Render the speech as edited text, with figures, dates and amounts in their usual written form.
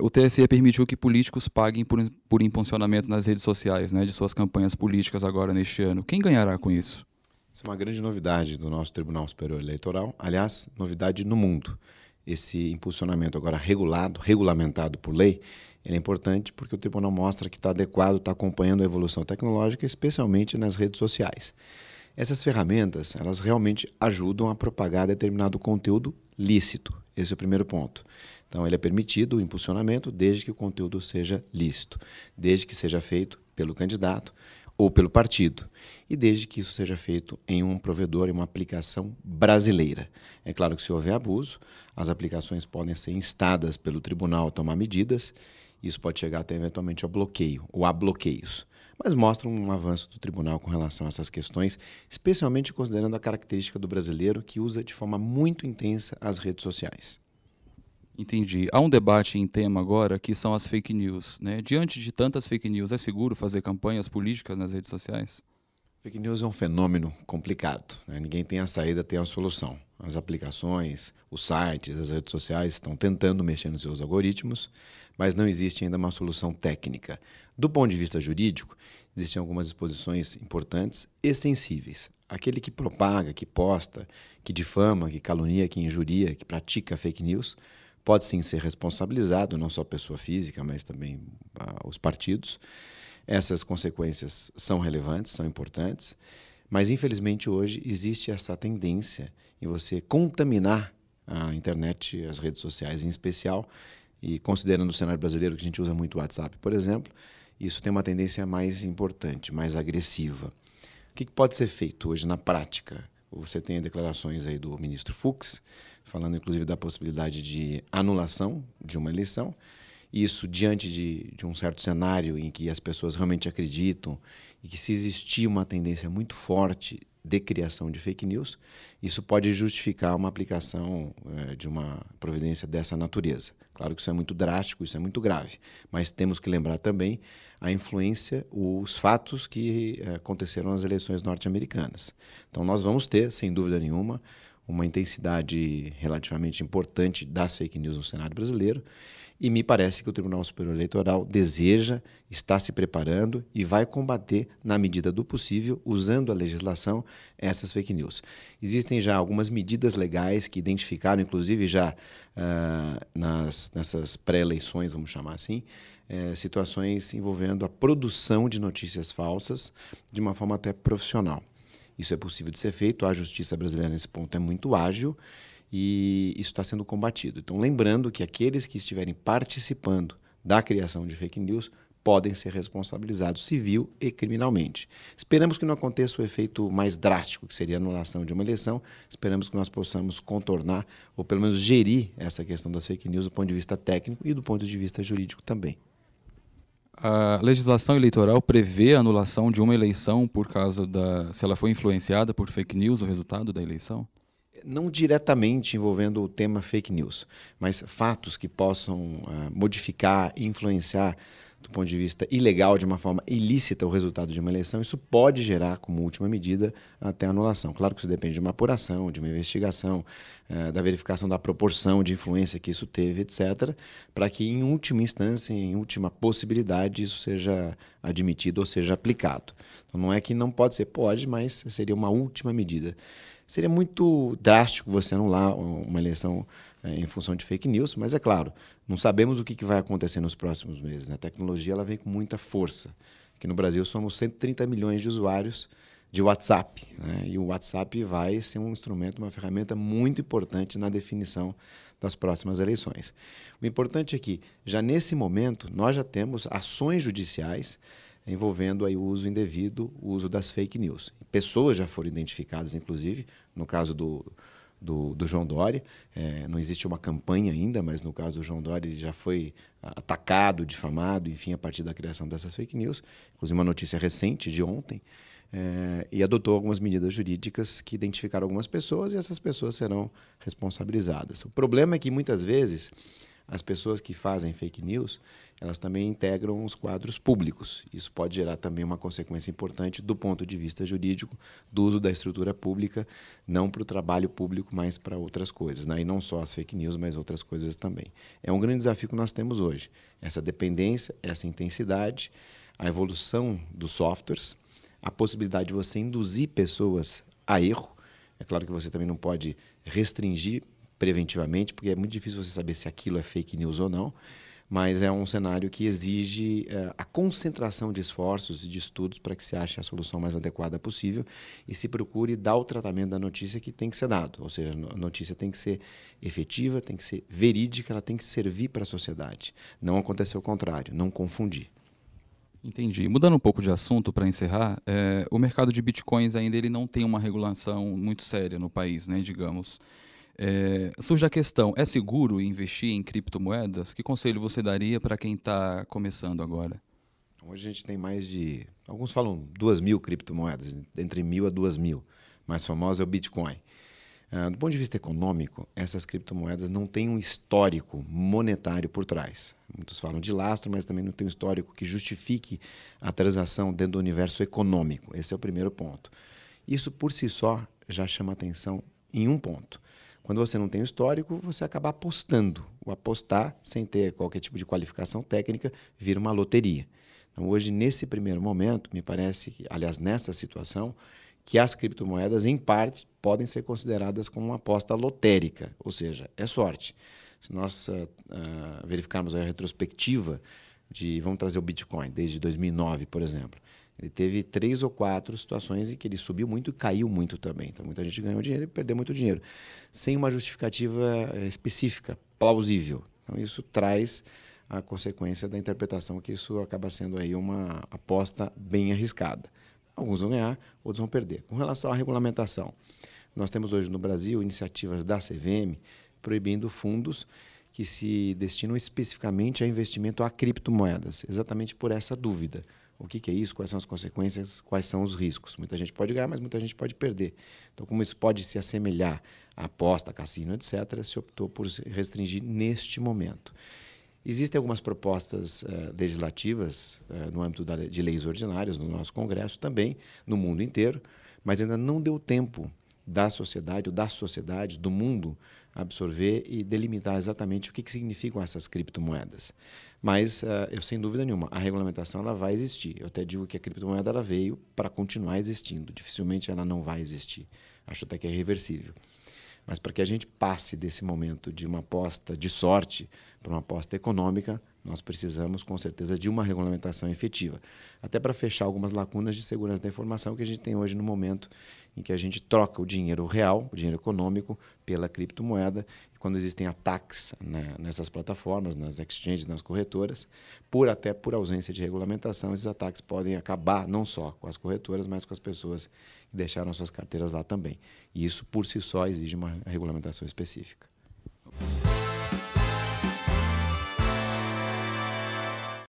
O TSE permitiu que políticos paguem por impulsionamento nas redes sociais, né, de suas campanhas políticas agora neste ano. Quem ganhará com isso? Isso é uma grande novidade do nosso Tribunal Superior Eleitoral, aliás, novidade no mundo. Esse impulsionamento agora regulamentado por lei, ele é importante porque o tribunal mostra que está adequado, está acompanhando a evolução tecnológica, especialmente nas redes sociais. Essas ferramentas, elas realmente ajudam a propagar determinado conteúdo lícito. Esse é o primeiro ponto. Então, ele é permitido o impulsionamento desde que o conteúdo seja lícito, desde que seja feito pelo candidato ou pelo partido, e desde que isso seja feito em um provedor, em uma aplicação brasileira. É claro que se houver abuso, as aplicações podem ser instadas pelo tribunal a tomar medidas, isso pode chegar até eventualmente ao bloqueio ou a bloqueios. Mas mostra um avanço do tribunal com relação a essas questões, especialmente considerando a característica do brasileiro que usa de forma muito intensa as redes sociais. Entendi. Há um debate em tema agora que são as fake news, né? Diante de tantas fake news, é seguro fazer campanhas políticas nas redes sociais? Fake news é um fenômeno complicado, né? Ninguém tem a saída, tem a solução. As aplicações, os sites, as redes sociais estão tentando mexer nos seus algoritmos, mas não existe ainda uma solução técnica. Do ponto de vista jurídico, existem algumas disposições importantes e sensíveis. Aquele que propaga, que posta, que difama, que calunia, que injuria, que pratica fake news, pode sim ser responsabilizado, não só a pessoa física, mas também os partidos. Essas consequências são relevantes, são importantes, mas infelizmente hoje existe essa tendência em você contaminar a internet, as redes sociais em especial, e considerando o cenário brasileiro que a gente usa muito o WhatsApp, por exemplo, isso tem uma tendência mais importante, mais agressiva. O que pode ser feito hoje na prática? Você tem declarações aí do ministro Fux, falando inclusive da possibilidade de anulação de uma eleição. Isso diante de um certo cenário em que as pessoas realmente acreditam e que se existir uma tendência muito forte de criação de fake news, isso pode justificar uma aplicação de uma providência dessa natureza. Claro que isso é muito drástico, isso é muito grave, mas temos que lembrar também a influência, os fatos que aconteceram nas eleições norte-americanas. Então nós vamos ter, sem dúvida nenhuma, uma intensidade relativamente importante das fake news no cenário brasileiro, e me parece que o Tribunal Superior Eleitoral deseja, está se preparando e vai combater, na medida do possível, usando a legislação, essas fake news. Existem já algumas medidas legais que identificaram, inclusive já nessas pré-eleições, vamos chamar assim, situações envolvendo a produção de notícias falsas de uma forma até profissional. Isso é possível de ser feito, a justiça brasileira nesse ponto é muito ágil, e isso está sendo combatido. Então, lembrando que aqueles que estiverem participando da criação de fake news podem ser responsabilizados civil e criminalmente. Esperamos que não aconteça o efeito mais drástico, que seria a anulação de uma eleição. Esperamos que nós possamos contornar, ou pelo menos gerir essa questão das fake news do ponto de vista técnico e do ponto de vista jurídico também. A legislação eleitoral prevê a anulação de uma eleição por causa se ela foi influenciada por fake news, o resultado da eleição? Não diretamente envolvendo o tema fake news, mas fatos que possam modificar, influenciar do ponto de vista ilegal, de uma forma ilícita, o resultado de uma eleição, isso pode gerar, como última medida, até anulação. Claro que isso depende de uma apuração, de uma investigação, da verificação da proporção de influência que isso teve, etc., para que, em última instância, em última possibilidade, isso seja admitido ou seja aplicado. Então, não é que não pode ser, pode, mas seria uma última medida. Seria muito drástico você anular uma eleição em função de fake news, mas é claro, não sabemos o que vai acontecer nos próximos meses. A tecnologia ela vem com muita força. Aqui no Brasil somos 130 milhões de usuários de WhatsApp, né? E o WhatsApp vai ser um instrumento, uma ferramenta muito importante na definição das próximas eleições. O importante é que, já nesse momento, nós já temos ações judiciais envolvendo aí o uso indevido, o uso das fake news. Pessoas já foram identificadas, inclusive, no caso do João Dória. Não existe uma campanha ainda, mas no caso do João Dória ele já foi atacado, difamado, enfim, a partir da criação dessas fake news. Inclusive uma notícia recente de ontem, e adotou algumas medidas jurídicas que identificaram algumas pessoas e essas pessoas serão responsabilizadas. O problema é que muitas vezes as pessoas que fazem fake news, elas também integram os quadros públicos. Isso pode gerar também uma consequência importante do ponto de vista jurídico, do uso da estrutura pública, não para o trabalho público, mas para outras coisas, né? E não só as fake news, mas outras coisas também. É um grande desafio que nós temos hoje. Essa dependência, essa intensidade, a evolução dos softwares, a possibilidade de você induzir pessoas a erro. É claro que você também não pode restringir preventivamente, porque é muito difícil você saber se aquilo é fake news ou não, mas é um cenário que exige a concentração de esforços e de estudos para que se ache a solução mais adequada possível e se procure dar o tratamento da notícia que tem que ser dado. Ou seja, a notícia tem que ser efetiva, tem que ser verídica, ela tem que servir para a sociedade. Não acontecer o contrário, não confundir. Entendi. Mudando um pouco de assunto para encerrar, o mercado de bitcoins ainda ele não tem uma regulação muito séria no país, né, digamos. Surge a questão, é seguro investir em criptomoedas? Que conselho você daria para quem está começando agora? Hoje a gente tem mais de, alguns falam 2.000 criptomoedas, entre 1.000 a 2.000. Mais famosa é o Bitcoin. Do ponto de vista econômico, essas criptomoedas não têm um histórico monetário por trás. Muitos falam de lastro, mas também não tem um histórico que justifique a transação dentro do universo econômico. Esse é o primeiro ponto. Isso, por si só, já chama atenção em um ponto. Quando você não tem o histórico, você acaba apostando. O apostar, sem ter qualquer tipo de qualificação técnica, vira uma loteria. Então, hoje, nesse primeiro momento, me parece que, aliás, nessa situação, que as criptomoedas, em parte, podem ser consideradas como uma aposta lotérica, ou seja, é sorte. Se nós verificarmos a retrospectiva vamos trazer o Bitcoin, desde 2009, por exemplo, ele teve 3 ou 4 situações em que ele subiu muito e caiu muito também. Então, muita gente ganhou dinheiro e perdeu muito dinheiro, sem uma justificativa específica, plausível. Então, isso traz a consequência da interpretação que isso acaba sendo aí uma aposta bem arriscada. Alguns vão ganhar, outros vão perder. Com relação à regulamentação, nós temos hoje no Brasil iniciativas da CVM proibindo fundos que se destinam especificamente a investimento a criptomoedas, exatamente por essa dúvida. O que é isso? Quais são as consequências? Quais são os riscos? Muita gente pode ganhar, mas muita gente pode perder. Então, como isso pode se assemelhar à aposta, cassino, etc., se optou por se restringir neste momento. Existem algumas propostas legislativas no âmbito de leis ordinárias no nosso Congresso, também no mundo inteiro, mas ainda não deu tempo da sociedade ou das sociedades do mundo absorver e delimitar exatamente o que significam essas criptomoedas. Mas, eu sem dúvida nenhuma, a regulamentação ela vai existir. Eu até digo que a criptomoeda ela veio para continuar existindo. Dificilmente ela não vai existir. Acho até que é irreversível. Mas para que a gente passe desse momento de uma aposta de sorte para uma aposta econômica, nós precisamos, com certeza, de uma regulamentação efetiva. Até para fechar algumas lacunas de segurança da informação que a gente tem hoje no momento em que a gente troca o dinheiro real, o dinheiro econômico, pela criptomoeda. E quando existem ataques nessas plataformas, nas exchanges, nas corretoras, até por ausência de regulamentação, esses ataques podem acabar não só com as corretoras, mas com as pessoas que deixaram suas carteiras lá também. E isso, por si só, exige uma regulamentação específica.